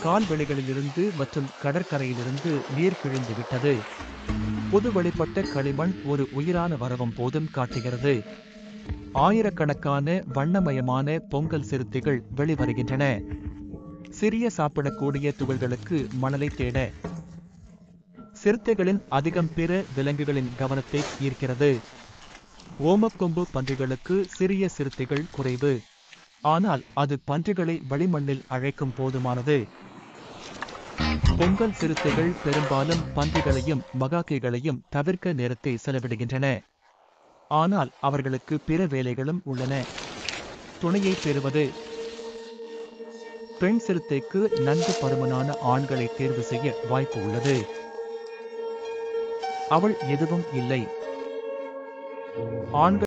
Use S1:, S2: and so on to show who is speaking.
S1: கால்வெளிகளிலிருந்து மற்றும் கடற்கரையிலிருந்து நீர் கிழிந்து விட்டது. புது வெளிப்பட்ட களிமண் ஒரு உயிரான வரவும் போதும் காட்டுகிறது. ஆயிரக்கணக்கான வண்ணமயமான பொங்கல் சிறுத்தைகள் வெளிவருகின்றன. சிறிய சாப்பிடக்கூடிய துகள்களுக்கு மணலை தேட. சிறுத்தைகளின் அதிகம் பிற விலங்குகளின் கவனத்தை ஈர்க்கிறது. ஓமக்கொம்பு பன்றிகளுக்கு சிறிய சிறுத்தைகள் குறைவு. ஆனால் அது பன்றிகளை வளிமண்ணில் அழைக்கும் போதுமானது. பொங்கல் சிறுத்தைகள் பெரும்பாலும் பன்றிகளையும் மகாக்கைகளையும் தவிர்க்க நேரத்தை செலவிடுகின்றன. ஆனால் அவர்களுக்கு பிற வேலைகளும் உள்ளன. துணையை பெறுவது. பெண் சிறுத்தைக்கு நன்கு பருமனான ஆண்களை தேர்வு செய்ய வாய்ப்பு உள்ளது. அவள் எதுவும் இல்லை. ஆண்கள்